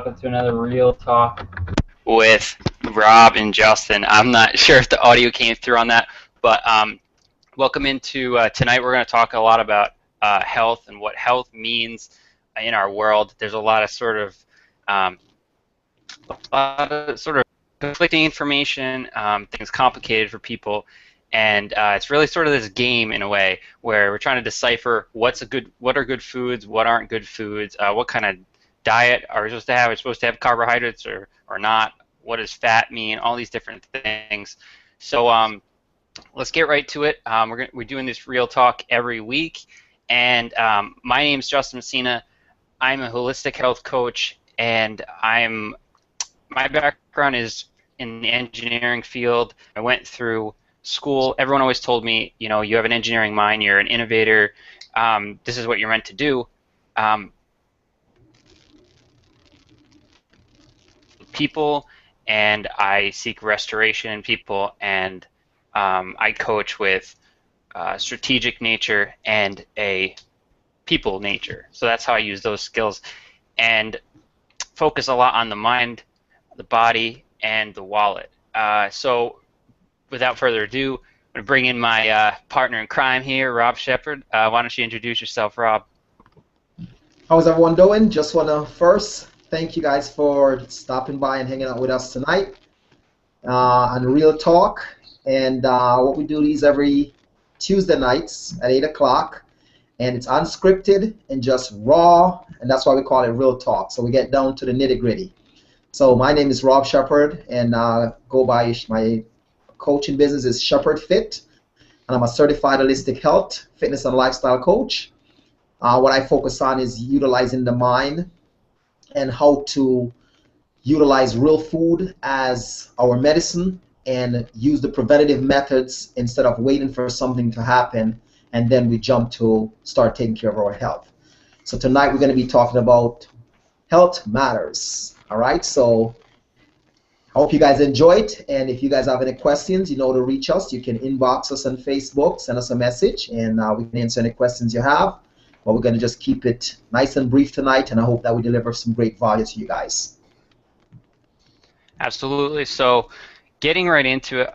welcome to another Real Talk with Rob and Justin. I'm not sure if the audio came through on that, but welcome into tonight. We're going to talk a lot about health and what health means in our world. There's a lot of conflicting information, things complicated for people, and it's really sort of this game in a way where we're trying to decipher what are good foods, what aren't good foods, what kind of diet are we supposed to have? Are we supposed to have carbohydrates or not? What does fat mean? All these different things. So let's get right to it. We're doing this Real Talk every week, and my name is Justin Messina. I'm a holistic health coach, and my background is in the engineering field. I went through school. Everyone always told me, you know, you have an engineering mind, you're an innovator. This is what you're meant to do. People, and I seek restoration in people, and I coach with strategic nature and a people nature. So that's how I use those skills and focus a lot on the mind, the body, and the wallet. So without further ado, I'm going to bring in my partner in crime here, Rob Shepard. Why don't you introduce yourself, Rob? How's everyone doing? Just want to first thank you guys for stopping by and hanging out with us tonight on Real Talk. And what we do these every Tuesday nights at 8 o'clock. And it's unscripted and just raw, and that's why we call it Real Talk. So we get down to the nitty-gritty. So my name is Rob Shepard, and go by my coaching business is Shepard Fit, and I'm a certified holistic health, fitness, and lifestyle coach. What I focus on is utilizing the mind and how to utilize real food as our medicine and use the preventative methods instead of waiting for something to happen and then we jump to start taking care of our health. So tonight we're going to be talking about health matters. All right, so I hope you guys enjoy it, and if you guys have any questions, you know to reach us. You can inbox us on Facebook, send us a message, and we can answer any questions you have. But we're going to just keep it nice and brief tonight, and I hope that we deliver some great value to you guys. Absolutely. So getting right into it,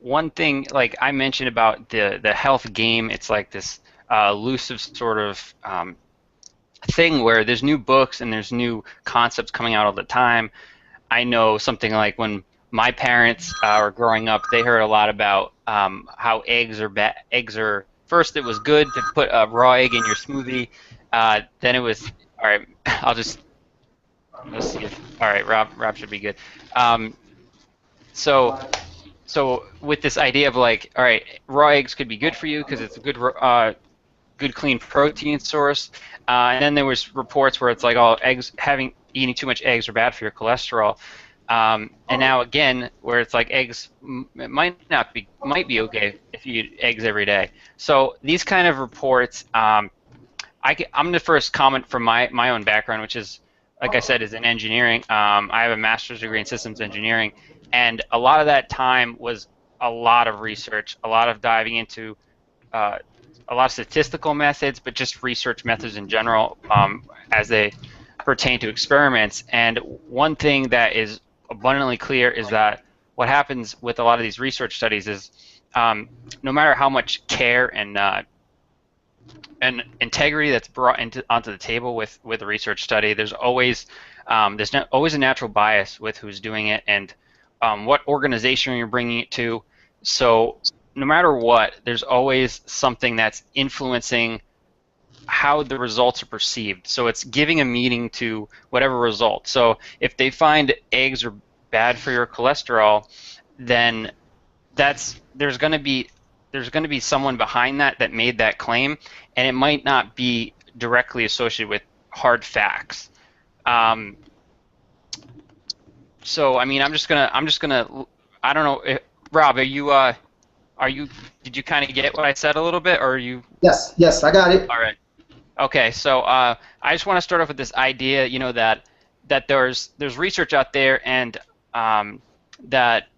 one thing, like I mentioned about the health game, it's like this elusive sort of thing where there's new books and there's new concepts coming out all the time. I know something like when my parents were growing up, they heard a lot about how eggs are bad. Eggs are, first it was good to put a raw egg in your smoothie. Then it was, all right, let's see if, all right, Rob should be good. So with this idea of like, all right, raw eggs could be good for you because it's a good clean protein source. And then there was reports where it's like, oh, eating too much eggs are bad for your cholesterol. And now again, where it's like eggs might be okay if you eat eggs every day. So these kind of reports, I'm going to first comment from my own background, which is, like I said, is in engineering. I have a master's degree in systems engineering, and a lot of that time was a lot of research, a lot of diving into a lot of statistical methods, but just research methods in general as they pertain to experiments. And one thing that is abundantly clear is that what happens with a lot of these research studies is no matter how much care and integrity that's brought onto the table with a research study, there's always always a natural bias with who's doing it and what organization you're bringing it to. So no matter what, there's always something that's influencing how the results are perceived. So it's giving a meaning to whatever result. So if they find eggs are bad for your cholesterol, then there's going to be someone behind that made that claim, and it might not be directly associated with hard facts. So I mean, I'm just gonna I don't know, Rob, did you kind of get what I said a little bit, or are you? Yes, I got it. All right. Okay, so I just want to start off with this idea, you know, that there's research out there, and that,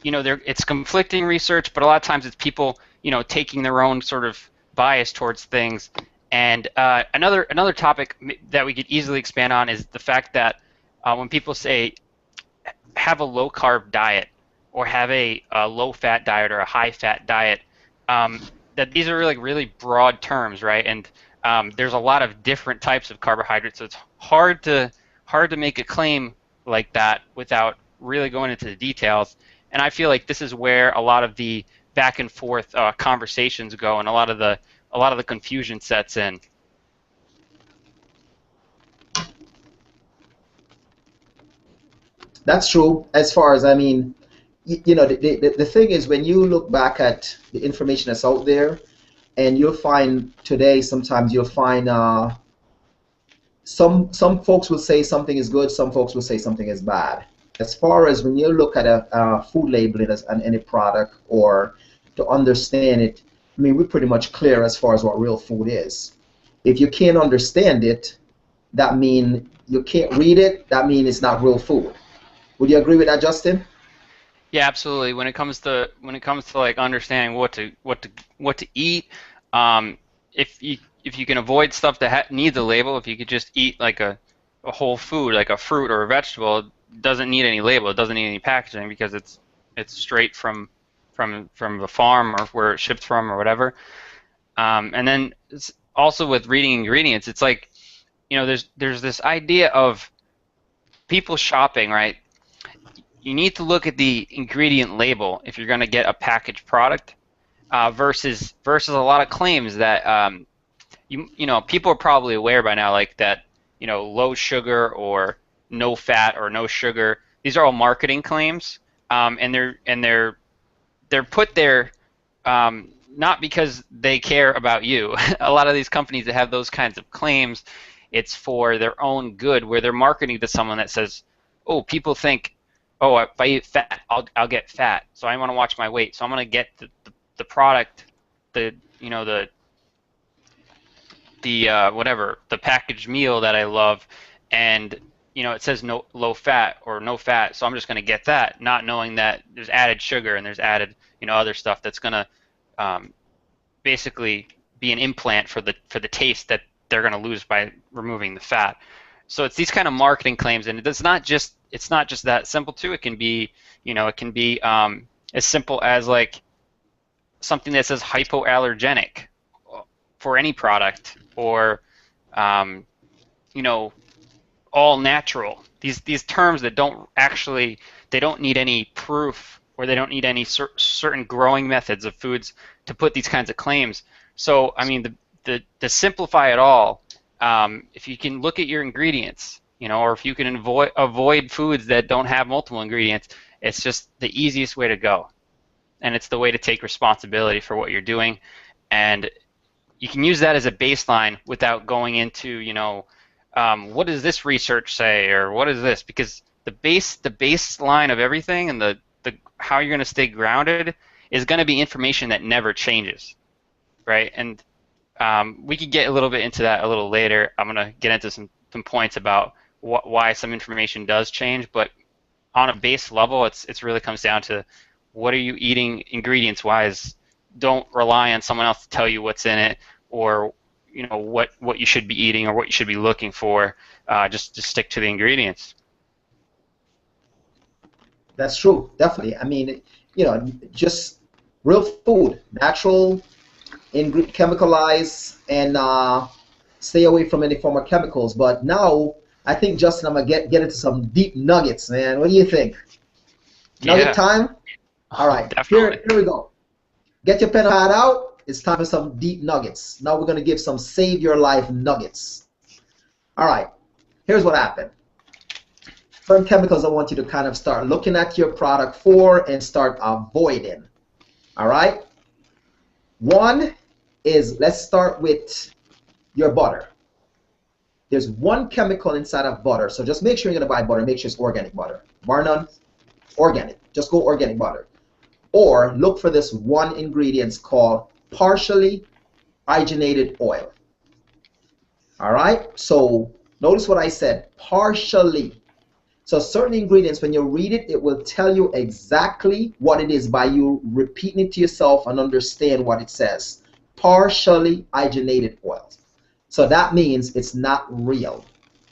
you know, it's conflicting research, but a lot of times it's people, you know, taking their own sort of bias towards things, And another topic that we could easily expand on is the fact that when people say have a low carb diet or have a low fat diet or a high fat diet, um, that these are really broad terms, right? And there's a lot of different types of carbohydrates, so it's hard to make a claim like that without really going into the details. And I feel like this is where a lot of the back and forth conversations go, and a lot of the confusion sets in. That's true. As far as, I mean, you know, the thing is, when you look back at the information that's out there, and you'll find today, sometimes you'll find some folks will say something is good, some folks will say something is bad. As far as when you look at a food labeling as on any product or to understand it, I mean, we're pretty much clear as far as what real food is. If you can't understand it, that means you can't read it, that means it's not real food. Would you agree with that, Justin? Yeah, absolutely. When it comes to like understanding what to eat, um, if you can avoid stuff that needs a label, if you could just eat like a whole food, like a fruit or a vegetable, it doesn't need any label, it doesn't need any packaging because it's straight from the farm or where it's shipped from or whatever. And then it's also with reading ingredients, it's like, there's this idea of people shopping, right? You need to look at the ingredient label if you're going to get a packaged product, versus a lot of claims that people are probably aware by now, like that, low sugar or no fat or no sugar. These are all marketing claims, and they're put there, not because they care about you. A lot of these companies that have those kinds of claims, it's for their own good, where they're marketing to someone that says, oh, people think, oh, if I eat fat, I'll get fat, so I want to watch my weight, so I'm going to get the product, the you know the whatever, the packaged meal that I love, and it says no low fat or no fat, so I'm just going to get that, not knowing that there's added sugar and there's added other stuff that's going to basically be an implant for the taste that they're going to lose by removing the fat. So it's these kind of marketing claims, and it's not just that simple too. It can be as simple as like something that says hypoallergenic for any product, or all natural. These terms that they don't need any proof, or they don't need any certain growing methods of foods to put these kinds of claims. So I mean, to simplify it all, if you can look at your ingredients, or if you can avoid foods that don't have multiple ingredients, it's just the easiest way to go, and it's the way to take responsibility for what you're doing, and you can use that as a baseline without going into, what does this research say, or what is this? Because the baseline of everything, and the how you're going to stay grounded, is going to be information that never changes, right? And we could get a little bit into that a little later. I'm going to get into some points about why some information does change, but on a base level, it's really comes down to what are you eating ingredients wise. Don't rely on someone else to tell you what's in it, or what you should be eating or what you should be looking for. Just stick to the ingredients. That's true, definitely. I mean, just real food, natural, chemicalized, and stay away from any form of chemicals. But now, I think, Justin, I'm gonna get into some deep nuggets, man. What do you think? Nugget time? All right, here we go. Get your pen and pad out. It's time for some deep nuggets. Now we're gonna give some save your life nuggets. All right, here's what happened. Certain chemicals I want you to kind of start looking at your product for and start avoiding. All right? One is, let's start with your butter. There's one chemical inside of butter, so just make sure you're going to buy butter. Make sure it's organic butter. Bar none, organic. Just go organic butter. Or look for this one ingredient called partially hydrogenated oil. All right? So notice what I said, partially. So certain ingredients, when you read it, it will tell you exactly what it is by you repeating it to yourself and understand what it says. Partially hydrogenated oils. So that means it's not real.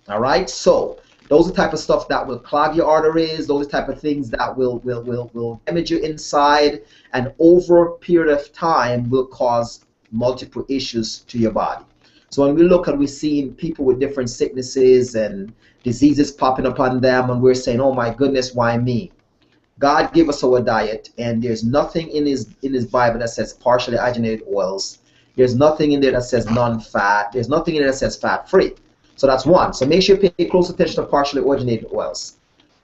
All right. So those are the type of stuff that will clog your arteries. Those are the type of things that will damage your inside, and over a period of time will cause multiple issues to your body. So when we look and we're seeing people with different sicknesses and diseases popping up on them, and we're saying, "Oh my goodness, why me?" God gave us our diet, and there's nothing in his Bible that says partially hydrogenated oils. There's nothing in there that says non-fat. There's nothing in there that says fat-free. So that's one. So make sure you pay close attention to partially hydrogenated oils.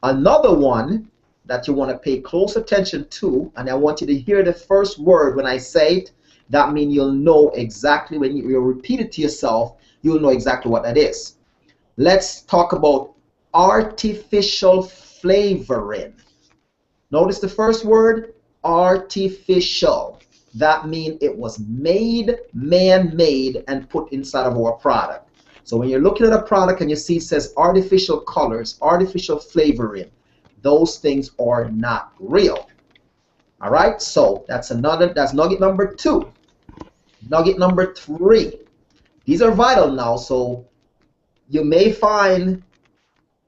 Another one that you want to pay close attention to, and I want you to hear the first word when I say it. That means you'll know exactly when you repeat it to yourself, you'll know exactly what that is. Let's talk about artificial flavoring. Notice the first word, artificial. That means it was made, man-made, and put inside of our product. So when you're looking at a product and you see it says artificial colors, artificial flavoring, those things are not real. All right, so that's nugget number 2. Nugget number 3. These are vital now, so you may find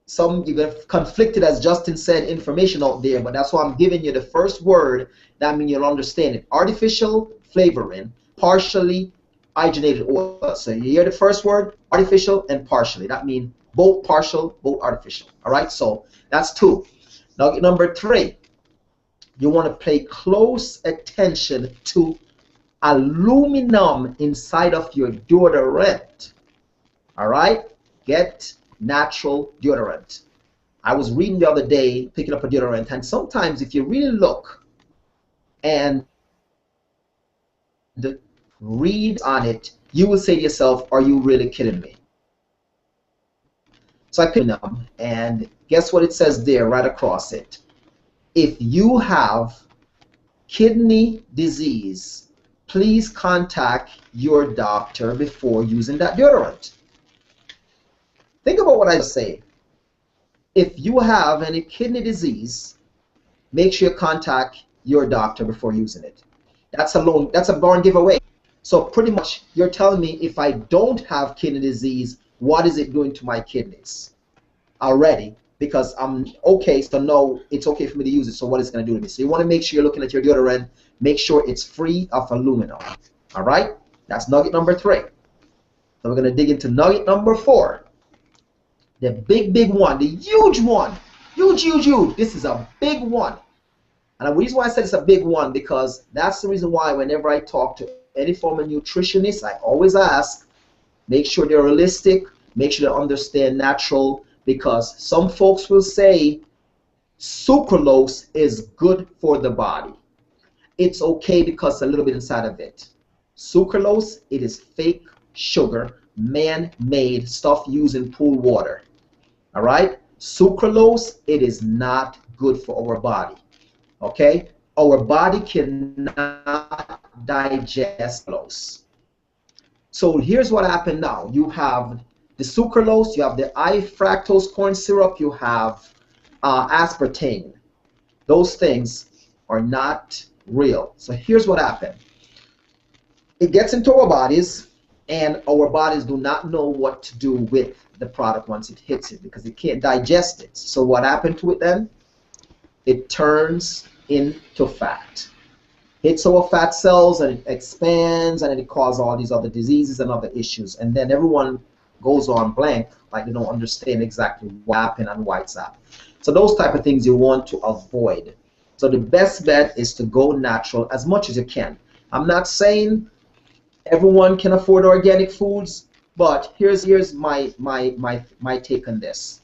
some you get conflicted, as Justin said, information out there, but that's why I'm giving you the first word. That means you'll understand it. Artificial flavoring, partially hydrogenated oil. So you hear the first word, artificial and partially. That means both partial, both artificial. All right, so that's 2. Nugget number 3. You want to pay close attention to aluminum inside of your deodorant. All right, get natural deodorant. I was reading the other day, picking up a deodorant, and sometimes if you really look and read on it, you will say to yourself, are you really kidding me? So I picked it up, and guess what it says there right across it? If you have kidney disease, please contact your doctor before using that deodorant. Think about what I say. If you have any kidney disease, make sure you contact your doctor before using it. That's a born giveaway. So pretty much you're telling me if I don't have kidney disease, what is it doing to my kidneys already? Because I'm okay, so no, it's okay for me to use it, so what is it going to do to me? So you want to make sure you're looking at your deodorant, make sure it's free of aluminum. All right? That's nugget number 3. So we're going to dig into nugget number 4. The big one, the huge one. Huge. This is a big one. And the reason why I said it's a big one, because that's the reason why whenever I talk to any form of nutritionist, I always ask, make sure they're realistic, make sure they understand natural, because some folks will say sucralose is good for the body. It's okay because a little bit inside of it. Sucralose, it is fake sugar, man-made stuff used in pool water. All right? Sucralose, it is not good for our body. Okay? Our body cannot digest sucralose. So here's what happened now. You have the sucralose, you have the high fructose corn syrup, you have aspartame. Those things are not real. So here's what happened. It gets into our bodies, and our bodies do not know what to do with the product once it hits it, because it can't digest it. So what happened to it then? It turns into fat. Hits our fat cells, and it expands, and it causes all these other diseases and other issues. And then everyone goes on blank, like they don't understand exactly what happened and why it's happened. So those type of things you want to avoid. So the best bet is to go natural as much as you can. I'm not saying everyone can afford organic foods, but here's my take on this.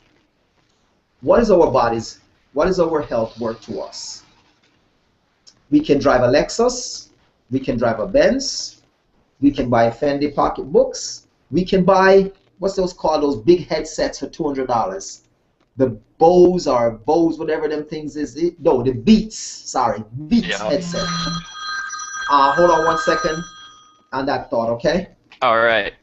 What is our bodies? What is our health worth to us? We can drive a Lexus, we can drive a Benz, we can buy Fendi pocketbooks, we can buy, what's those called, those big headsets for $200. The Bose or Bose, whatever them things is. No, the Beats, sorry, Beats headset. Hold on one second on that thought, okay? All right.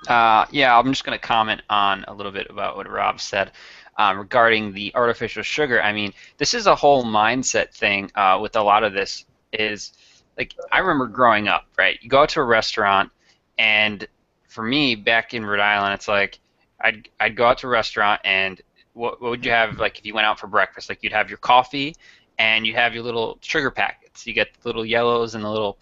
Yeah, I'm just going to comment on a little bit about what Rob said regarding the artificial sugar. I mean, this is a whole mindset thing with a lot of this. Is like, I remember growing up, right? You go out to a restaurant, and for me back in Rhode Island, it's like I'd go out to a restaurant and what would you have like if you went out for breakfast? Like you'd have your coffee and you have your little sugar packets. You get the little yellows and the little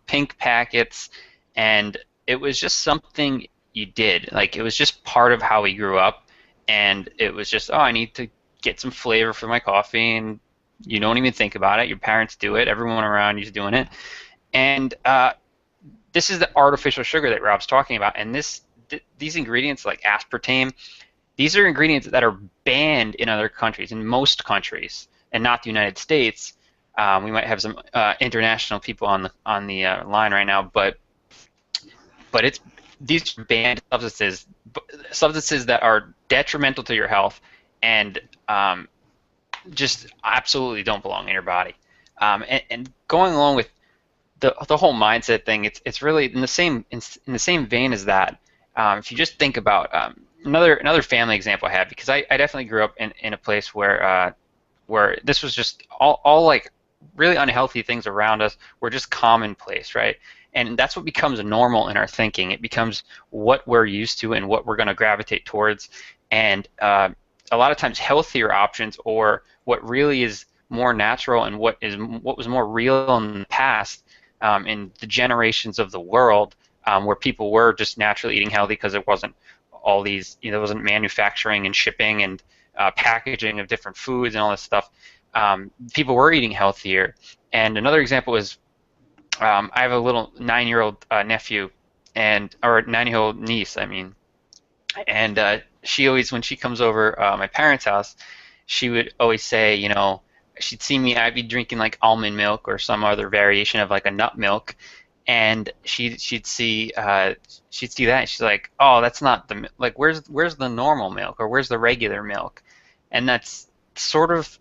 pink packets, and it was just something you did. Like it was just part of how we grew up, and it was just, oh, I need to get some flavor for my coffee, and you don't even think about it. Your parents do it. Everyone around you's doing it, and this is the artificial sugar that Rob's talking about, and these ingredients like aspartame, these are ingredients that are banned in other countries, in most countries, and not the United States. We might have some international people on the line right now, but it's these are banned substances that are detrimental to your health and just absolutely don't belong in your body. And going along with the whole mindset thing, it's really in the same vein as that. If you just think about another family example I have, because I definitely grew up in a place where this was just all like really unhealthy things around us were just commonplace, right? And that's what becomes normal in our thinking. It becomes what we're used to and what we're going to gravitate towards. And a lot of times healthier options, or what really is more natural and what was more real in the past, in the generations of the world, where people were just naturally eating healthy because it wasn't all these, there wasn't manufacturing and shipping and packaging of different foods and all this stuff. People were eating healthier. And another example is I have a little 9-year-old nephew, or 9-year-old niece, I mean, and she always, when she comes over my parents' house, she would always say, she'd see me, I'd be drinking like almond milk or some other variation of like a nut milk, and she'd see that, and she's like, oh, that's not the like, where's the normal milk, or where's the regular milk? And that's sort of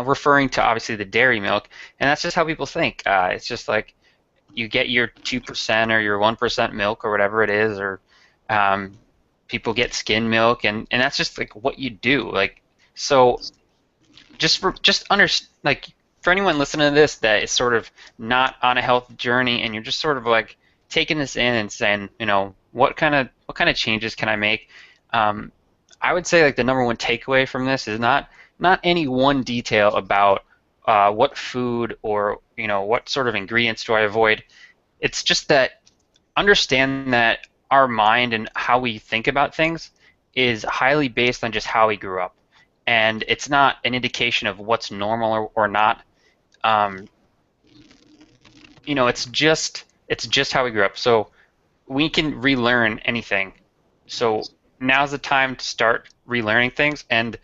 referring to obviously the dairy milk, and that's just how people think. It's just like you get your 2% or your 1% milk or whatever it is, or people get skim milk, and that's just like what you do. Like, so for anyone listening to this that is sort of not on a health journey, and you're just sort of like taking this in and saying, what kind of changes can I make? I would say like the number one takeaway from this is not any one detail about what food or what sort of ingredients do I avoid. It's just that understand that our mind and how we think about things is highly based on just how we grew up, and it's not an indication of what's normal or not. It's just how we grew up. So we can relearn anything. So now's the time to start relearning things. And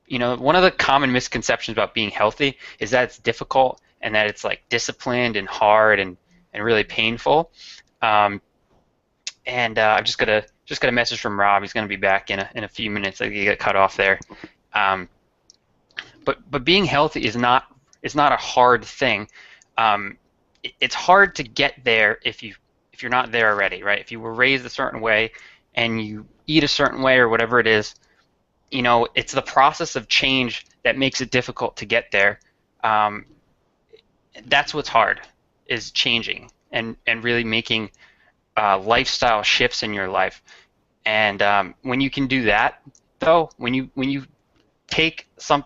one of the common misconceptions about being healthy is that it's difficult and that it's like disciplined and hard and really painful. I've just got a message from Rob. He's going to be back in a few minutes. He got cut off there. But being healthy is not a hard thing. It's hard to get there if you're not there already, right? If you were raised a certain way and you eat a certain way or whatever it is, it's the process of change that makes it difficult to get there. That's what's hard, is changing and really making lifestyle shifts in your life. And when you can do that, though, when you take some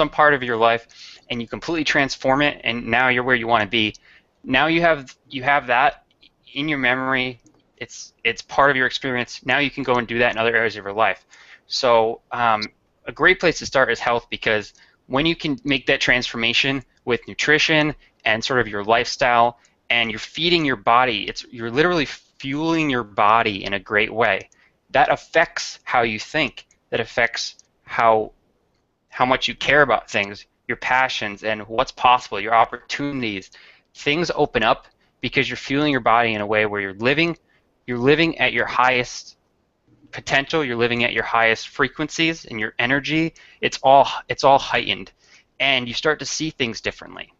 part of your life and you completely transform it, and now you're where you want to be. Now you have that in your memory. It's part of your experience. Now you can go and do that in other areas of your life. So a great place to start is health, because when you can make that transformation with nutrition and sort of your lifestyle, and you're feeding your body, you're literally fueling your body in a great way. That affects how you think. That affects how much you care about things, your passions, and what's possible, your opportunities. Things open up because you're fueling your body in a way where you're living at your highest potential, you're living at your highest frequencies, and your energy, it's all heightened, and you start to see things differently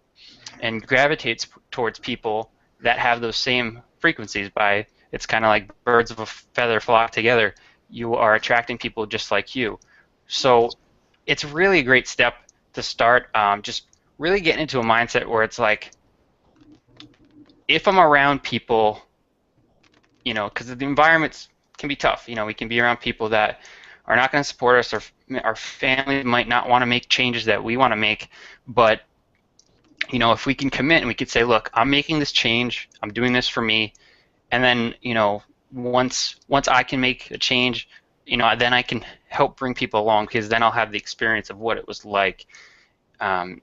and gravitate towards people that have those same frequencies. It's kind of like birds of a feather flock together. You are attracting people just like you. So it's really a great step to start, just really getting into a mindset where it's like, if I'm around people because the environments can be tough. We can be around people that are not going to support us, or our family might not want to make changes that we want to make. But if we can commit and we could say, look, I'm making this change, I'm doing this for me, and then once I can make a change, then I can help bring people along, because then I'll have the experience of what it was like, and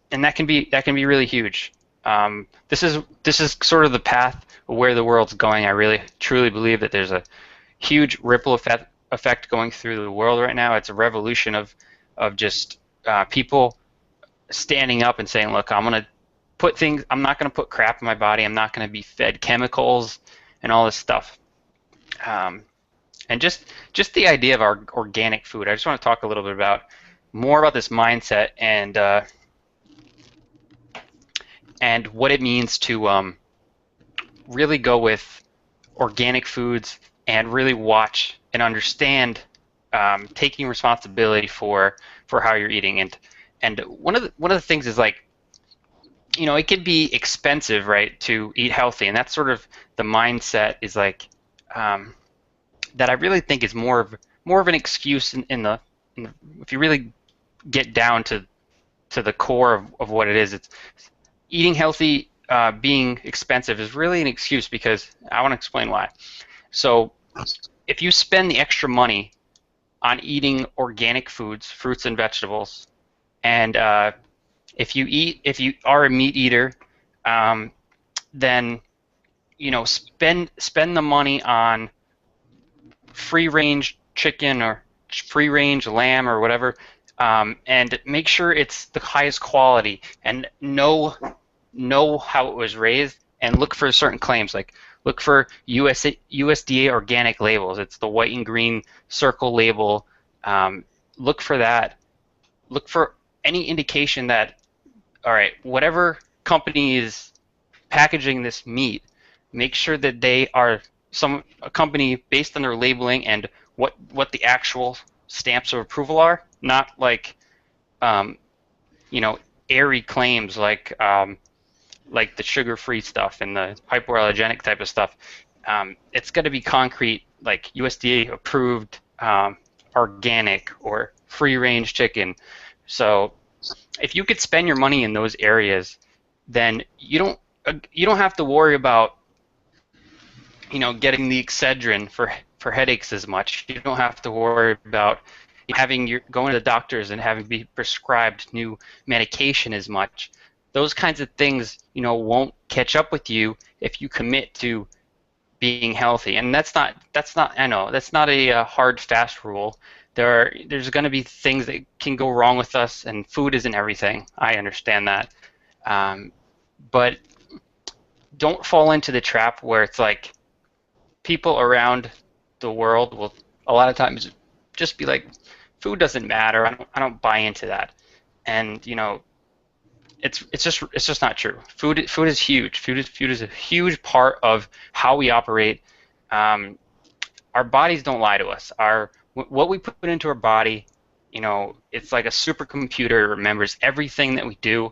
that can be really huge. This is sort of the path where the world's going. I really truly believe that there's a huge ripple effect going through the world right now. It's a revolution of just people standing up and saying, look, I'm not going to put crap in my body. I'm not going to be fed chemicals and all this stuff. And just the idea of our organic food. I just want to talk a little bit more about this mindset and what it means to really go with organic foods and really watch and understand taking responsibility for how you're eating. And one of the things is, like, it can be expensive, right, to eat healthy, and that's sort of the mindset is like that I really think is more of an excuse if you really get down to the core of what it is. It's eating healthy being expensive is really an excuse, because I want to explain why. So if you spend the extra money on eating organic foods, fruits and vegetables, and if you are a meat eater, then spend the money on free-range chicken or free-range lamb or whatever, and make sure it's the highest quality, and know how it was raised, and look for certain claims, like look for USDA organic labels. It's the white and green circle label. Look for that. Look for any indication that, all right, whatever company is packaging this meat, make sure that they are a company based on their labeling and what the actual stamps of approval are, not like airy claims like the sugar-free stuff and the hypoallergenic type of stuff. It's got to be concrete, like USDA approved organic or free-range chicken. So if you could spend your money in those areas, then you don't have to worry about getting the Excedrin for headaches as much. You don't have to worry about going to the doctors and having to be prescribed new medication as much. Those kinds of things, won't catch up with you if you commit to being healthy. And that's not a hard, fast rule. There's going to be things that can go wrong with us, and food isn't everything. I understand that, but don't fall into the trap where it's like people around the world will a lot of times just be like, food doesn't matter. I don't buy into that, and it's just not true. Food is huge. Food is a huge part of how we operate. Our bodies don't lie to us. What we put into our body, it's like a supercomputer. It remembers everything that we do,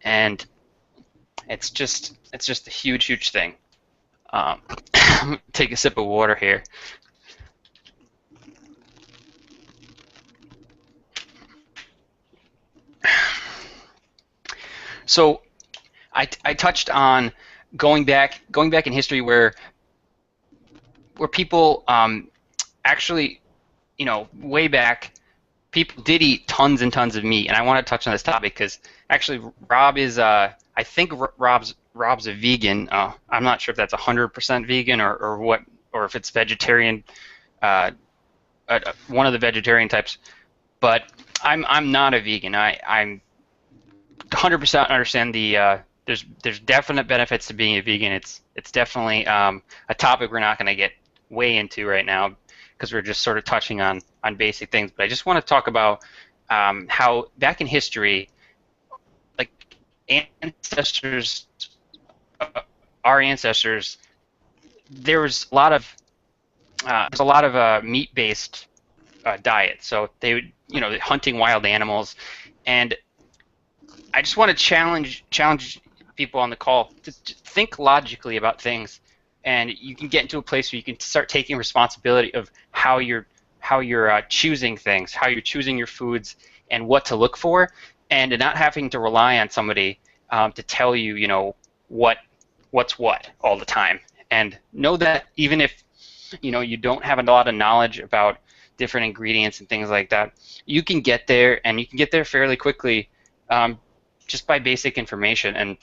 and it's just a huge thing. Take a sip of water here. So I touched on going back in history where people actually, way back, people did eat tons and tons of meat, and I want to touch on this topic because actually Rob is I think Rob's a vegan. I'm not sure if that's 100% vegan or what, or if it's vegetarian, one of the vegetarian types. But I'm not a vegan. I'm 100% understand there's definite benefits to being a vegan. It's definitely a topic we're not going to get way into right now because we're just sort of touching on basic things. But I just want to talk about how back in history, like our ancestors, there was a lot of meat-based diet. So they would, hunting wild animals, and I just want to challenge people on the call to think logically about things. and you can get into a place where you can start taking responsibility of how you're choosing things, how you're choosing your foods, and what to look for, and not having to rely on somebody to tell you, what's what all the time. And know that even if you don't have a lot of knowledge about different ingredients and things like that, you can get there, and you can get there fairly quickly, just by basic information. And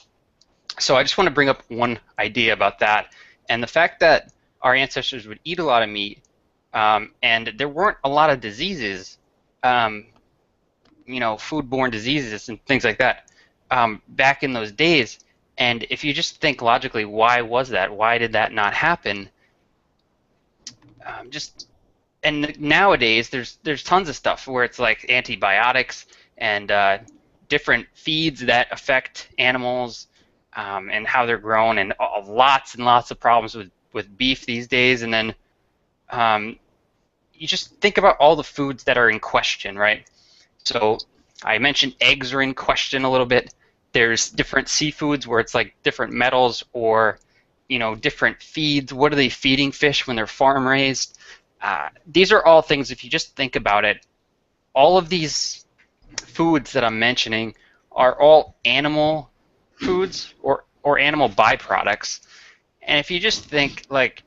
so I just want to bring up one idea about that, and the fact that our ancestors would eat a lot of meat, and there weren't a lot of diseases, foodborne diseases and things like that, back in those days. And if you just think logically, why was that? Why did that not happen? And nowadays there's tons of stuff where it's like antibiotics and different feeds that affect animals, and how they're grown, and lots and lots of problems with beef these days. And then you just think about all the foods that are in question, right? So I mentioned eggs are in question a little bit. There's different seafoods where it's like different metals, or different feeds. What are they feeding fish when they're farm raised? These are all things, if you just think about it, all of these foods that I'm mentioning are all animal foods or animal byproducts. And if you just think, like,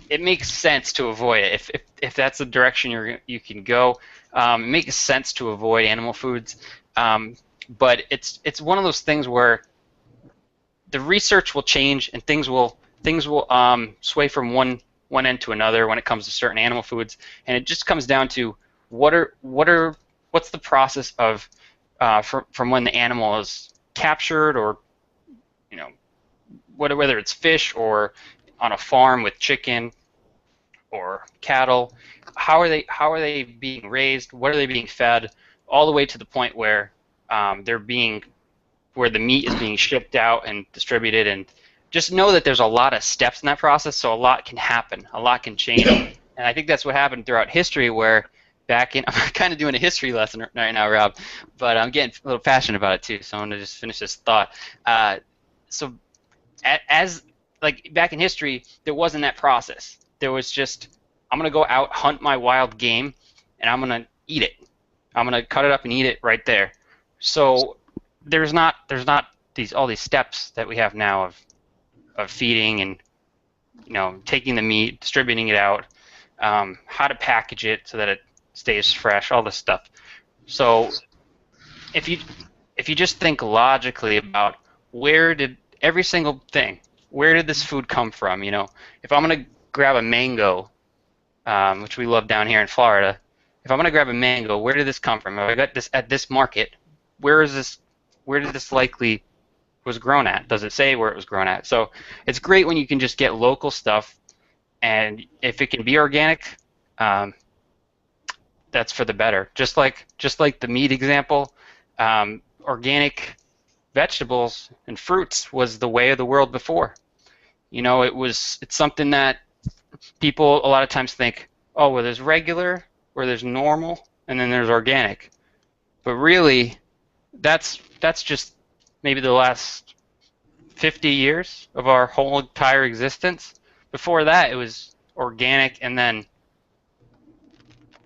it makes sense to avoid it. If that's the direction you can go, it makes sense to avoid animal foods. But it's one of those things where the research will change, and things will sway from one end to another when it comes to certain animal foods. And it just comes down to what's the process of from when the animal is captured, or whether it's fish or on a farm with chicken or cattle. How are they being raised? What are they being fed? All the way to the point where where the meat is being shipped out and distributed. And just know that there's a lot of steps in that process, so a lot can happen, a lot can change. And I think that's what happened throughout history, where I'm kind of doing a history lesson right now, Rob, but I'm getting a little passionate about it too, so I'm going to just finish this thought. So as like back in history, there wasn't that process. There was just, I'm going to go out, hunt my wild game, and I'm going to eat it. I'm going to cut it up and eat it right there. So there's not all these steps that we have now of feeding and taking the meat, distributing it out, how to package it so that it stays fresh, all this stuff. So if you just think logically about where did this food come from? If I'm going to grab a mango, which we love down here in Florida, if I'm going to grab a mango, where did this come from? If I got this at this market, where did this likely was grown at? Does it say where it was grown at? So it's great when you can just get local stuff, and if it can be organic, that's for the better. Just like the meat example, organic vegetables and fruits was the way of the world before. It's something that people a lot of times think, oh, well, there's regular, or there's normal, and then there's organic. But really, that's just maybe the last 50 years of our whole entire existence. Before that, it was organic, and then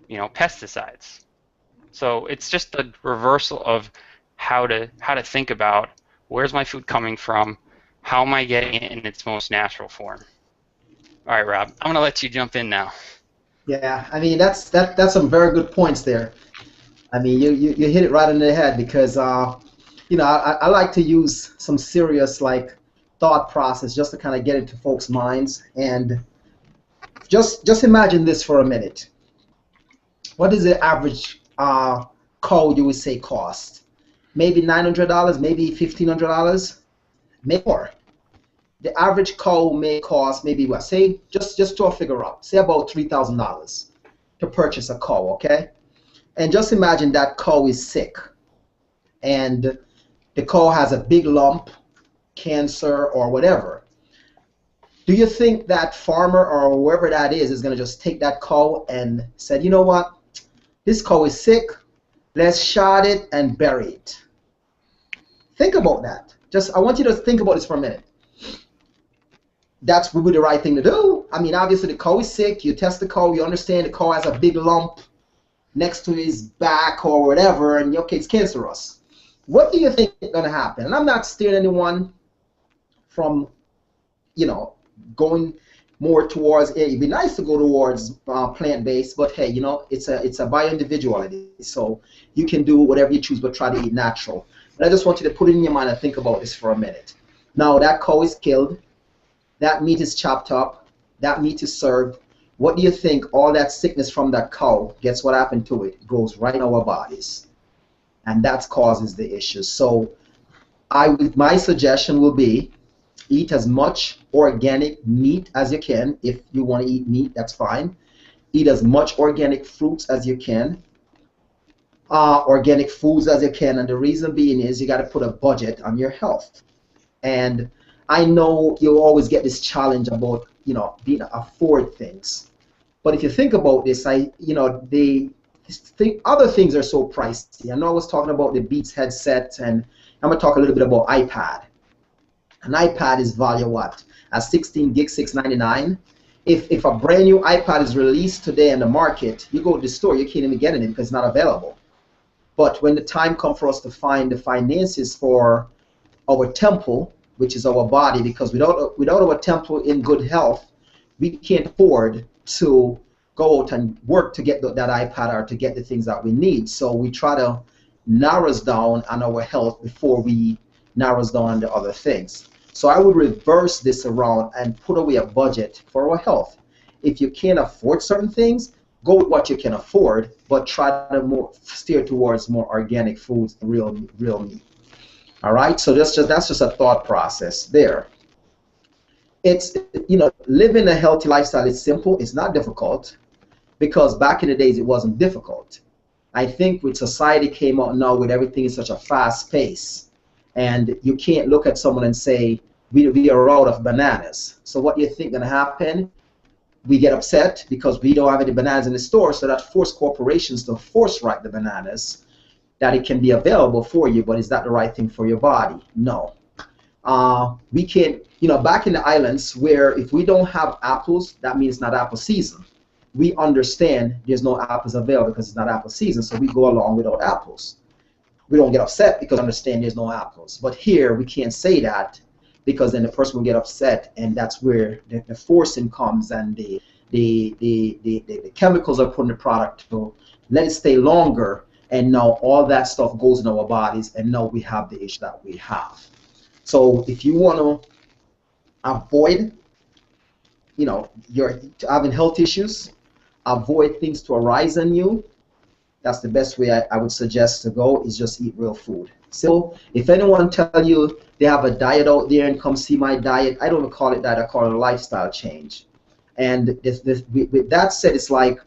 pesticides. So it's just a reversal of how to think about, where's my food coming from, how am I getting it in its most natural form. All right, Rob, I'm going to let you jump in now. Yeah, I mean that's some very good points there. I mean you hit it right on the head, because I like to use some serious thought process just to kind of get into folks' minds. And just imagine this for a minute. What is the average cow you would say cost? Maybe $900, maybe $1,500, maybe more. The average cow may cost maybe say just throw a figure up, say about $3,000 to purchase a cow, okay? And just imagine that cow is sick, and the cow has a big lump, cancer or whatever. Do you think that farmer or whoever that is going to just take that cow and said, you know what, this cow is sick, let's shot it and bury it? Think about that. I want you to think about this for a minute. That's would be the right thing to do. I mean, obviously the cow is sick. You test the cow. You understand the cow has a big lump next to his back or whatever, and okay, it's cancerous. What do you think is going to happen? And I'm not steering anyone from, you know, going more towards. It'd be nice to go towards plant-based, but hey, you know, it's a bio-individuality, so you can do whatever you choose, but try to eat natural. But I just want you to put it in your mind and think about this for a minute. Now that cow is killed, that meat is chopped up, that meat is served. What do you think? All that sickness from that cow, guess what happened to it? It goes right in our bodies, and that causes the issues. So my suggestion will be eat as much organic meat as you can. If you want to eat meat, that's fine. Eat as much organic fruits as you can, organic foods as you can, and the reason being is you got to put a budget on your health. And I know you always get this challenge about, you know, being able to afford things. But if you think about this, other things are so pricey. I know I was talking about the Beats headset, and I'm going to talk a little bit about iPad. An iPad is valued what? At 16 gig, $699. If a brand new iPad is released today in the market, you go to the store, you can't even get it because it's not available. But when the time comes for us to find the finances for our temple, which is our body, because without our temple in good health, we can't afford to go out and work to get that iPad or to get the things that we need. So we try to narrow us down on our health before we narrow us down on the other things. So I would reverse this around and put away a budget for our health. If you can't afford certain things, go with what you can afford, but try to steer towards more organic foods, real meat. All right, so that's just a thought process there. It's, you know, living a healthy lifestyle is simple. It's not difficult, because back in the days it wasn't difficult. I think with society came out now with everything in such a fast pace, and you can't look at someone and say we are out of bananas. So what do you think gonna happen? We get upset because we don't have any bananas in the store, so that forced corporations to force write the bananas, that it can be available for you, but is that the right thing for your body? No. We can't, you know, back in the islands where if we don't have apples, that means it's not apple season. We understand there's no apples available because it's not apple season, so we go along without apples. We don't get upset because we understand there's no apples. But here we can't say that, because then the person will get upset, and that's where the forcing comes, and the chemicals are put in the product to let it stay longer, and now all that stuff goes in our bodies, and now we have the issue that we have. So if you want to avoid, you know, you're having health issues, avoid things to arise in you, that's the best way I would suggest to go, is just eat real food. So if anyone tell you they have a diet out there and come see my diet, I don't even call it that, I call it a lifestyle change. And with that said, it's like,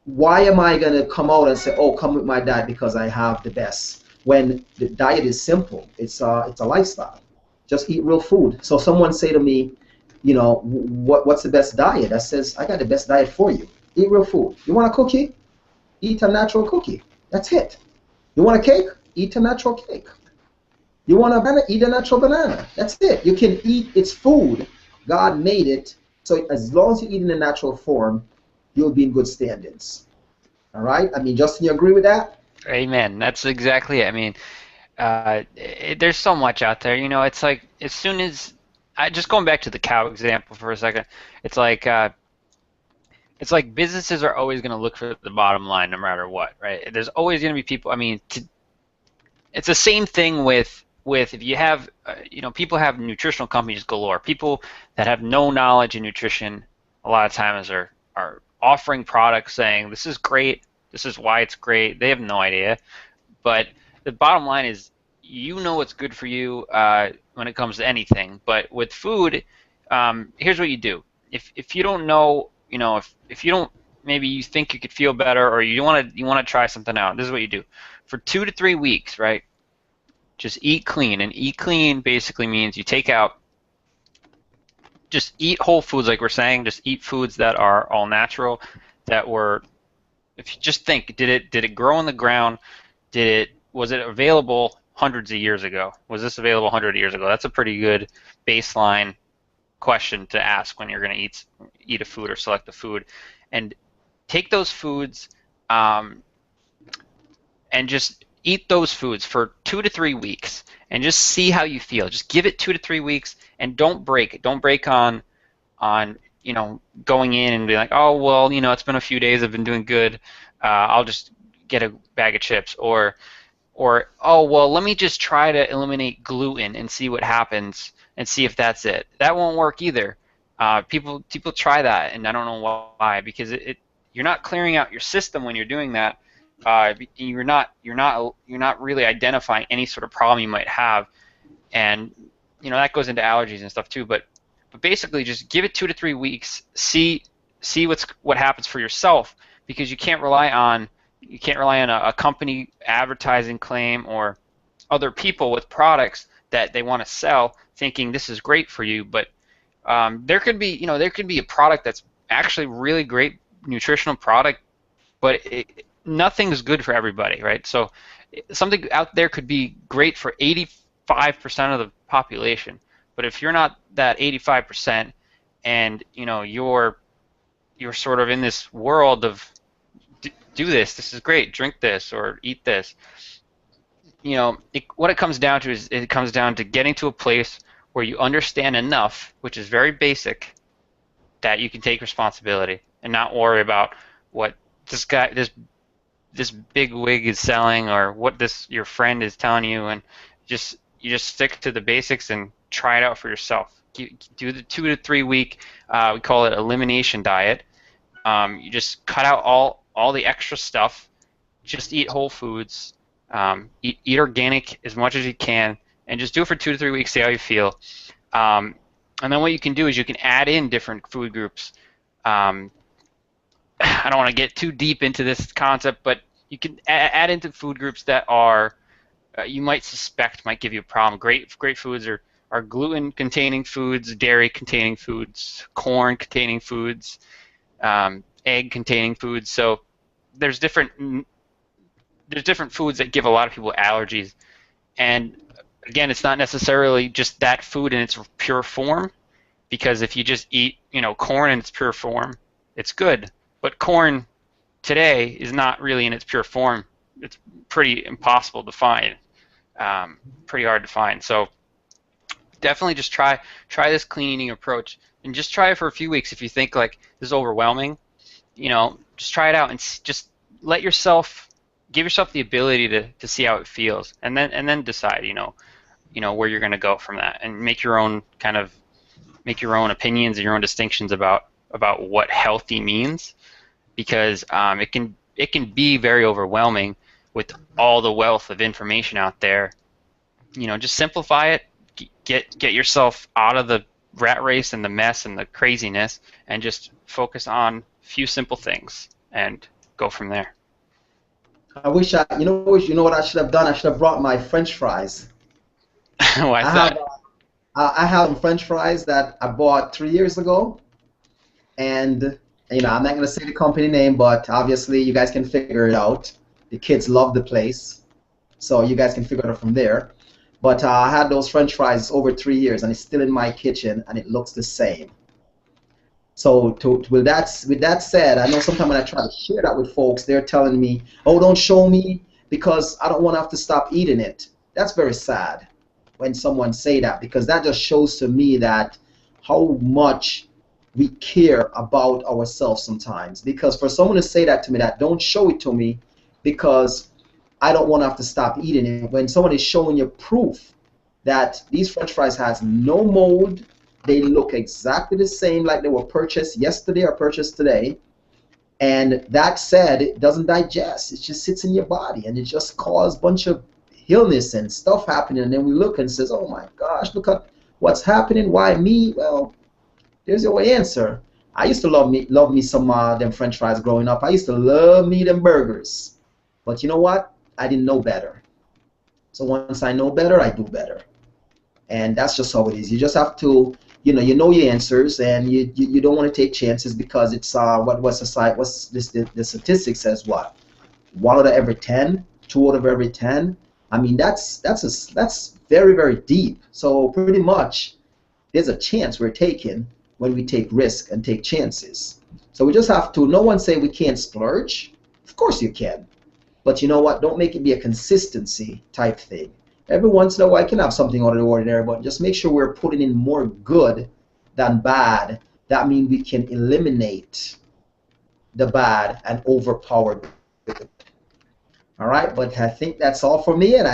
why am I going to come out and say, oh, come with my diet because I have the best, when the diet is simple? It's a lifestyle. Just eat real food. So someone say to me, you know, what's the best diet? I says, I got the best diet for you. Eat real food. You want a cookie? Eat a natural cookie. That's it. You want a cake? Eat a natural cake. You want a banana? Eat a natural banana. That's it. You can eat, it's food. God made it. So as long as you eat in a natural form, you'll be in good standings. All right? I mean, Justin, you agree with that? Amen. That's exactly it. I mean, there's so much out there. You know, it's like, as soon as, just going back to the cow example for a second, it's like businesses are always going to look for the bottom line no matter what, right? There's always going to be people. I mean, it's the same thing with if you have, you know, people have nutritional companies galore. People that have no knowledge in nutrition a lot of times are offering products saying this is great, this is why it's great. They have no idea. But the bottom line is, you know what's good for you when it comes to anything. But with food, here's what you do. If you don't know, you know, if you don't, maybe you think you could feel better, or you want to try something out, this is what you do. For 2 to 3 weeks, right? Just eat clean. And eat clean basically means you take out, just eat whole foods, like we're saying. Just eat foods that are all natural, that were, if you just think, did it grow in the ground? Was it available hundreds of years ago? Was this available 100 years ago? That's a pretty good baseline question to ask when you're going to eat a food or select a food, and take those foods and just eat those foods for 2 to 3 weeks and just see how you feel. Just give it 2 to 3 weeks and don't break it. Don't break on going in and be like, oh well, it's been a few days, I've been doing good. I'll just get a bag of chips, or oh well, let me just try to eliminate gluten and see what happens and see if that's it. That won't work either. People try that, and I don't know why, because you're not clearing out your system when you're doing that. You're not really identifying any sort of problem you might have, and that goes into allergies and stuff too. But basically, just give it 2 to 3 weeks. See what happens for yourself, because you can't rely on a company advertising claim or other people with products that they want to sell, thinking this is great for you. But there could be a product that's actually really great nutritional product, but nothing's good for everybody, right? So something out there could be great for 85% of the population, but if you're not that 85%, and you're sort of in this world of do this is great, drink this or eat this, what it comes down to is it comes down to getting to a place where you understand enough, which is very basic, that you can take responsibility and not worry about what this big wig is selling or what your friend is telling you, and you just stick to the basics and try it out for yourself. Do the 2 to 3 week, we call it elimination diet. You just cut out all the extra stuff. Just eat whole foods. Eat organic as much as you can, and just do it for 2 to 3 weeks. See how you feel. And then what you can do is you can add in different food groups. I don't want to get too deep into this concept, but you can add into food groups that are you might suspect might give you a problem. Great foods are gluten-containing foods, dairy-containing foods, corn-containing foods, egg-containing foods. So there's different foods that give a lot of people allergies, and again, it's not necessarily just that food in its pure form, because if you just eat corn in its pure form, it's good. But corn today is not really in its pure form. It's pretty impossible to find, pretty hard to find. So definitely just try this clean eating approach, and just try it for a few weeks. If you think like this is overwhelming, just try it out and just give yourself the ability to see how it feels, and then decide where you're going to go from that, and make your own opinions and your own distinctions about what healthy means, because it can be very overwhelming with all the wealth of information out there. Just simplify it, get yourself out of the rat race and the mess and the craziness, and just focus on a few simple things and go from there. I wish you know what I should have done? I should have brought my French fries. Why is that? I have some French fries that I bought 3 years ago, and I'm not going to say the company name, but obviously you guys can figure it out. The kids love the place, so you guys can figure it out from there. But I had those French fries over 3 years, and it's still in my kitchen, and it looks the same. So with that said, I know sometimes when I try to share that with folks, they're telling me, oh, don't show me because I don't want to have to stop eating it. That's very sad when someone say that, because that just shows to me that how much we care about ourselves sometimes. Because for someone to say that to me, that don't show it to me because I don't want to have to stop eating it, when someone is showing you proof that these French fries has no mold, they look exactly the same like they were purchased yesterday or purchased today, and that said, it doesn't digest. It just sits in your body, and it just causes a bunch of illness and stuff happening. And then we look and says, oh my gosh, look at what's happening. Why me? Well, there's your answer. I used to love me some them French fries growing up. I used to love me them burgers, but you know what? I didn't know better. So once I know better, I do better, and that's just how it is. You just have to. You know your answers, and you don't want to take chances, because it's the statistic says what? 1 out of every 10, 2 out of every 10. I mean that's very, very deep. So pretty much there's a chance we're taking when we take risk and take chances. So we just have to, no one say we can't splurge. Of course you can. But you know what? Don't make it be a consistency type thing. Every once in a while, I can have something out of the ordinary, but just make sure we're putting in more good than bad. That means we can eliminate the bad and overpower the good. All right, but I think that's all for me. And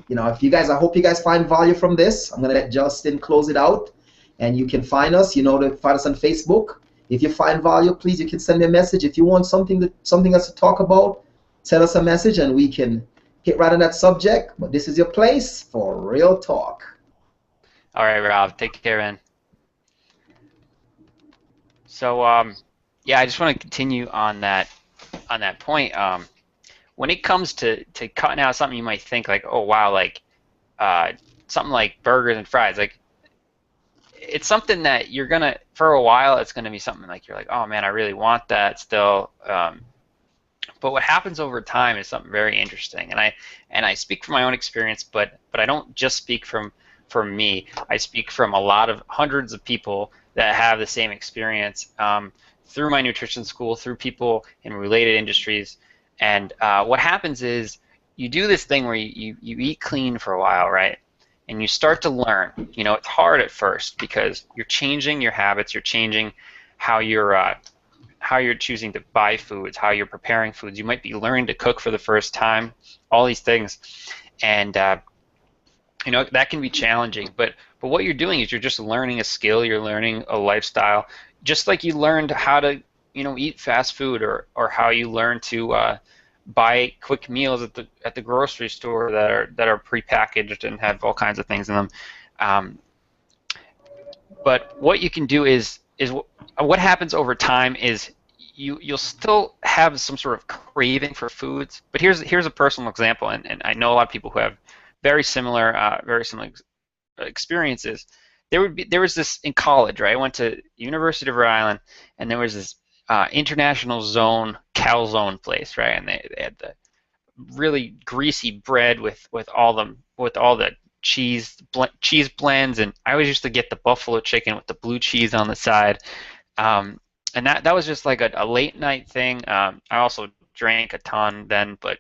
if you guys, I hope you guys find value from this. I'm gonna let Justin close it out, and you can find us. To find us on Facebook. If you find value, please, you can send me a message. If you want something else to talk about, send us a message, and we can get right on that subject. But this is your place for real talk. All right, Rob. Take care, man. So, yeah, I just want to continue on that point. When it comes to cutting out something, you might think like, oh wow, like something like burgers and fries, like it's something that you're gonna, for a while, it's gonna be something like you're like, oh man, I really want that still. But what happens over time is something very interesting, and I speak from my own experience, but I don't just speak from me. I speak from a lot of hundreds of people that have the same experience through my nutrition school, through people in related industries. And what happens is you do this thing where you eat clean for a while, right? And you start to learn. It's hard at first because you're changing your habits, you're changing how you're choosing to buy foods, how you're preparing foods. You might be learning to cook for the first time, all these things. And that can be challenging. But what you're doing is you're just learning a skill, you're learning a lifestyle, just like you learned how to eat fast food, or how you learn to buy quick meals at the grocery store that are prepackaged and have all kinds of things in them. But what you can do is what happens over time is you'll still have some sort of craving for foods. But here's a personal example, and I know a lot of people who have very similar experiences. There was this in college, right? I went to University of Rhode Island, and there was this International Zone calzone place, right? And they had the really greasy bread with all the cheese blends, and I always used to get the buffalo chicken with the blue cheese on the side, and that was just like a late night thing. I also drank a ton then, but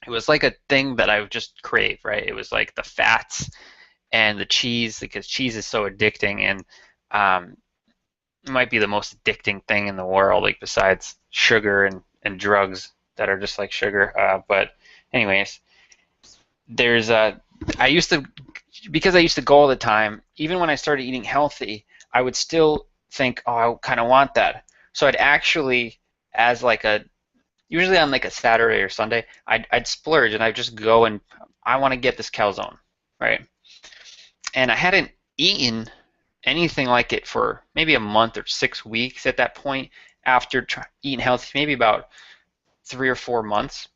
it was like a thing that I would just crave, right? It was like the fats and the cheese, because cheese is so addicting, and it might be the most addicting thing in the world, like besides sugar and drugs that are just like sugar. But anyways, because I used to go all the time, even when I started eating healthy, I would still think, oh, I kind of want that. So I'd actually, usually on like a Saturday or Sunday, I'd splurge and I'd just go and I want to get this calzone, right? And I hadn't eaten anything like it for maybe a month or 6 weeks at that point after eating healthy, maybe about 3 or 4 months.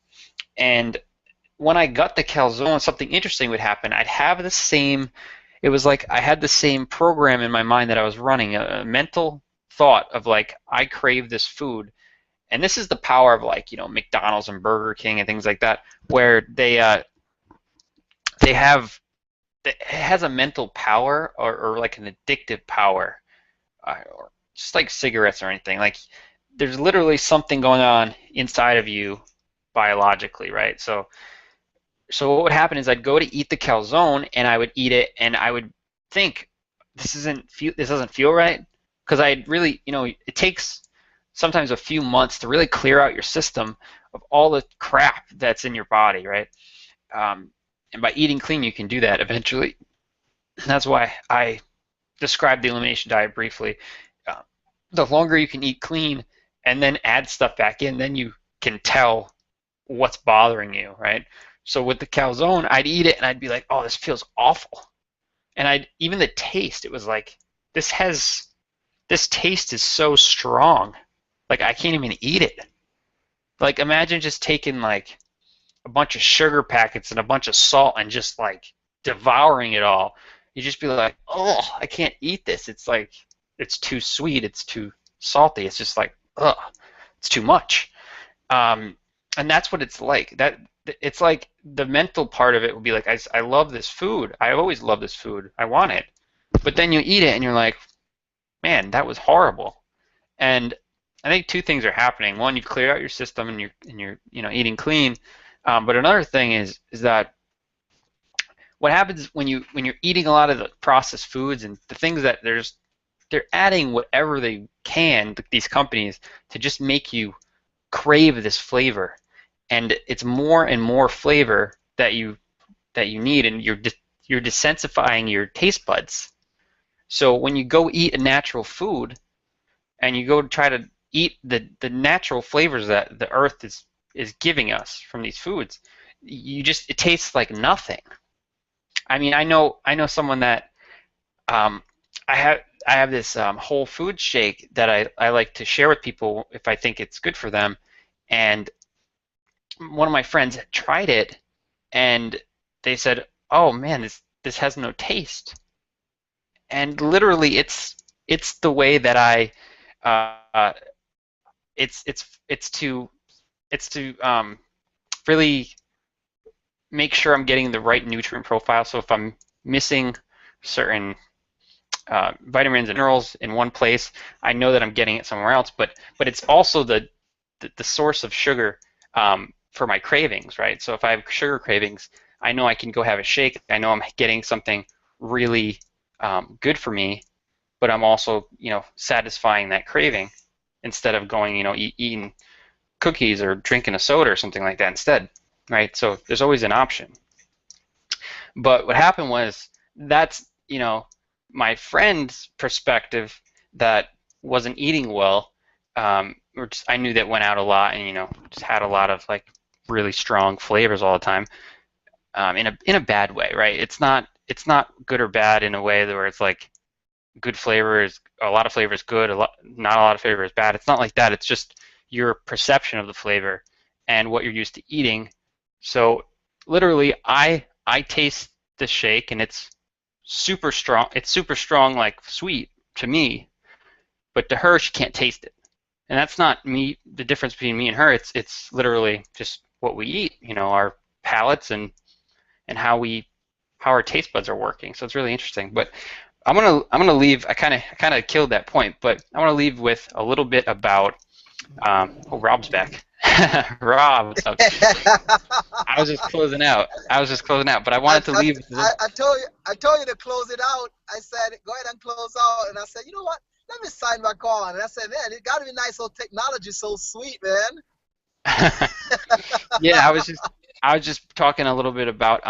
And when I got the calzone, something interesting would happen. It was like I had the same program in my mind that I was running, a mental thought of like, I crave this food. And this is the power of like, McDonald's and Burger King and things like that, where it has a mental power or like an addictive power, or just like cigarettes or anything. Like there's literally something going on inside of you biologically, right? So what would happen is I'd go to eat the calzone and I would eat it and I would think this doesn't feel right, because I really, it takes sometimes a few months to really clear out your system of all the crap that's in your body, right? And by eating clean, you can do that eventually. And that's why I described the elimination diet briefly. The longer you can eat clean and then add stuff back in, then you can tell what's bothering you, right? So with the calzone, I'd eat it and I'd be like, oh, this feels awful. And even the taste, it was like, this taste is so strong. Like I can't even eat it. Like imagine just taking like a bunch of sugar packets and a bunch of salt and just like devouring it all. You just be like, oh, I can't eat this. It's like, it's too sweet, it's too salty. It's just like, ugh, it's too much. And that's what it's like. It's like the mental part of it would be like, I love this food. I always love this food. I want it. But then you eat it and you're like, man, that was horrible. And I think two things are happening. One, you've cleared out your system and you're eating clean. But another thing is that what happens when you're eating a lot of the processed foods and the things that they're adding whatever they can, these companies, to just make you crave this flavor, and it's more and more flavor that you need, and you're desensifying your taste buds. So when you go eat a natural food and you go try to eat the natural flavors that the earth is giving us from these foods, it tastes like nothing. I mean, I know someone that um, I have this whole food shake that I like to share with people if I think it's good for them, and one of my friends tried it and they said, "Oh man, this has no taste." And literally, it's the way that uh, it's to really make sure I'm getting the right nutrient profile. So if I'm missing certain vitamins and minerals in one place, I know that I'm getting it somewhere else. But it's also the source of sugar for my cravings, right? So if I have sugar cravings, I know I can go have a shake. I know I'm getting something really good for me, but I'm also satisfying that craving instead of going eating cookies or drinking a soda or something like that instead, right? So there's always an option. But what happened was that's my friend's perspective that wasn't eating well, or just I knew that went out a lot and just had a lot of like really strong flavors all the time, in a bad way, right? It's not good or bad in a way where it's like good flavor is a lot of flavor is good, not a lot of flavor is bad. It's not like that. It's just your perception of the flavor and what you're used to eating. So literally, I taste the shake and it's super strong. It's super strong, like sweet to me, but to her, she can't taste it. And that's not me. The difference between me and her, it's literally just what we eat. Our palates and how our taste buds are working. So it's really interesting. But I'm gonna leave. I kind of killed that point, but I want to leave with a little bit about. Oh, Rob's back. Rob, what's up? I was just closing out. But I I, wanted to leave. I told you to close it out. I said, go ahead and close out. And I said, you know what? Let me sign back on. And I said, man, it got to be nice. Old technology, so sweet, man. Yeah, I was just talking a little bit about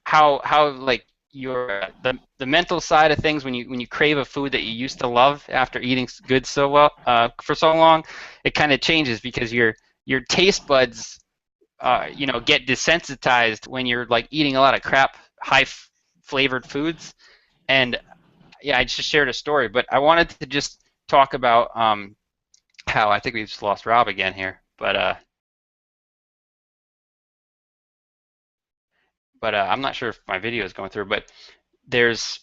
how like the mental side of things when you crave a food that you used to love after eating good so well for so long, it kind of changes because your taste buds get desensitized when you're like eating a lot of crap flavored foods. And yeah, I just shared a story, but I wanted to just talk about how I think we've just lost Rob again here, but I'm not sure if my video is going through. But there's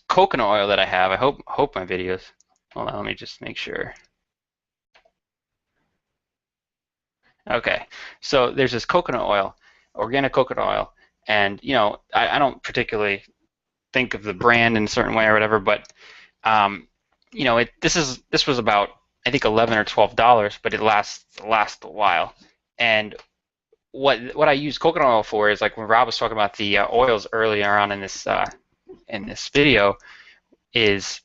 coconut oil that I have. I hope my videos. Hold on, let me just make sure. Okay, so there's this coconut oil, organic coconut oil, and I don't particularly think of the brand in a certain way or whatever, but this was about I think $11 or $12, but it lasts a while. And what I use coconut oil for is like when Rob was talking about the oils earlier on in this video, is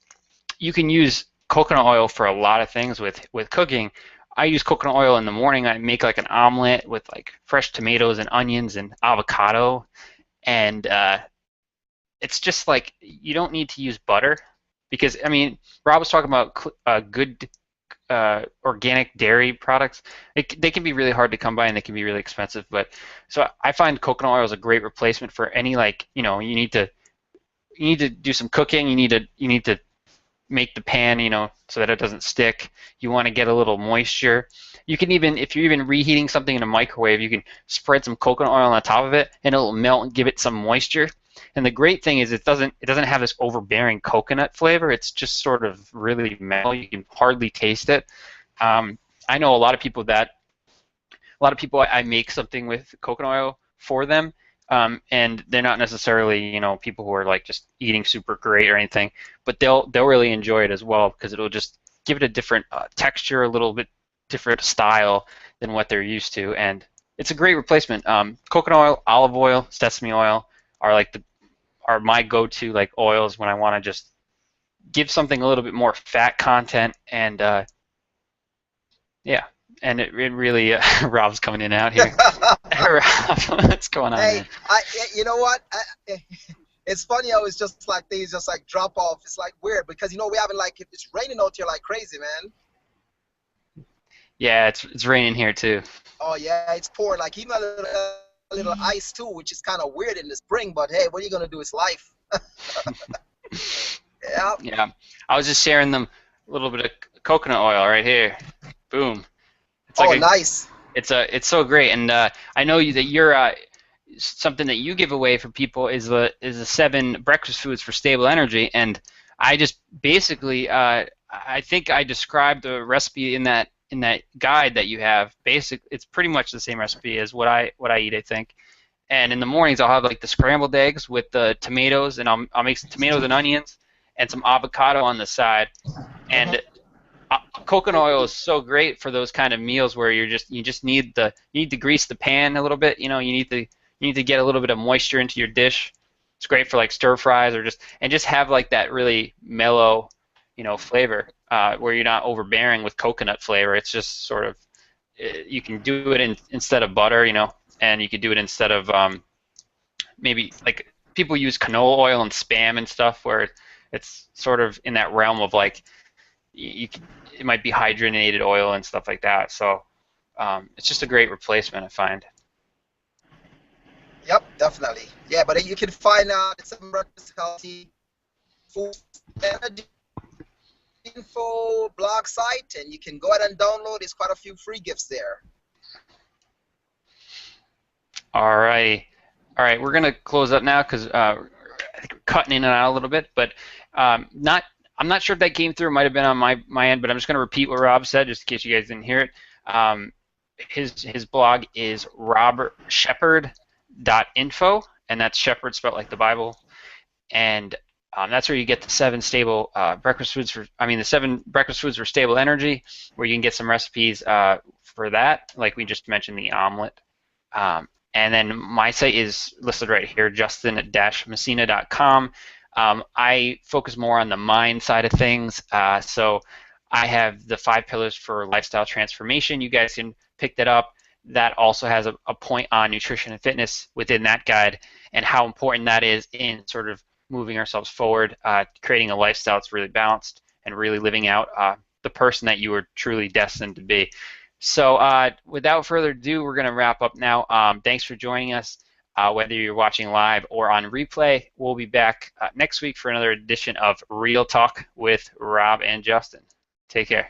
you can use coconut oil for a lot of things with cooking. I use coconut oil in the morning. I make like an omelet with like fresh tomatoes and onions and avocado, and it's just like you don't need to use butter because I mean Rob was talking about good organic dairy products. They can be really hard to come by and they can be really expensive. But so I find coconut oil is a great replacement for any like you need to do some cooking. You need to make the pan so that it doesn't stick. You want to get a little moisture. You can even if you're even reheating something in a microwave, you can spread some coconut oil on top of it and it'll melt and give it some moisture. And the great thing is it doesn't have this overbearing coconut flavor. It's just sort of really mellow. You can hardly taste it. I know a lot of people I make something with coconut oil for them. and they're not necessarily, you know, people who are like just eating super great or anything, but they'll really enjoy it as well because it'll just give it a different texture, a little bit different style than what they're used to, and it's a great replacement. Coconut oil, olive oil, sesame oil are like are my go-to like oils when I want to just give something a little bit more fat content, and yeah, and it really Rob's coming in and out here. Rob, what's going on? Hey, man? you know what? It's funny how it's just like these just like drop off. It's like weird because, you know, we haven't like, it's raining out here like crazy, man. Yeah, it's raining here too. Oh yeah, it's pouring like even a little ice too, which is kind of weird in the spring. But hey, what are you gonna do? It's life. Yeah. Yeah, I was just sharing them a little bit of coconut oil right here. Boom. It's like nice. It's so great, and I know that you're something that you give away for people is the 7 breakfast foods for stable energy, and I just basically I think I described the recipe in that guide that you have. It's pretty much the same recipe as what I eat, I think. And in the mornings I'll have like the scrambled eggs with the tomatoes, and I'll make some tomatoes and onions and some avocado on the side, and coconut oil is so great for those kind of meals where you just need to grease the pan a little bit. You know, you need to get a little bit of moisture into your dish. It's great for like stir fries or just have like that really mellow, you know, flavor where you're not overbearing with coconut flavor. It's just sort of you can do it instead of butter, you know, and you could do it instead of maybe like people use canola oil and Spam and stuff where it's sort of in that realm of like it might be hydrogenated oil and stuff like that. So it's just a great replacement, I find. Yep, definitely. Yeah, but you can find some breakfast healthy food energy info blog site, and you can go ahead and download. There's quite a few free gifts there. All right, we're gonna close up now because I think we're cutting in and out a little bit, but I'm not sure if that came through. It might have been on my end, but I'm just gonna repeat what Rob said just in case you guys didn't hear it. His blog is robertshepard.info, and that's Shepherd spelled like the Bible, and that's where you get the 7 stable breakfast foods the 7 breakfast foods for stable energy, where you can get some recipes for that, like we just mentioned the omelet. And then my site is listed right here, justin-messina.com. I focus more on the mind side of things, so I have the 5 pillars for lifestyle transformation. You guys can pick that up. That also has a point on nutrition and fitness within that guide and how important that is in sort of moving ourselves forward, creating a lifestyle that's really balanced and really living out the person that you are truly destined to be. So without further ado, we're going to wrap up now. Thanks for joining us. Whether you're watching live or on replay, we'll be back next week for another edition of Real Talk with Rob and Justin. Take care.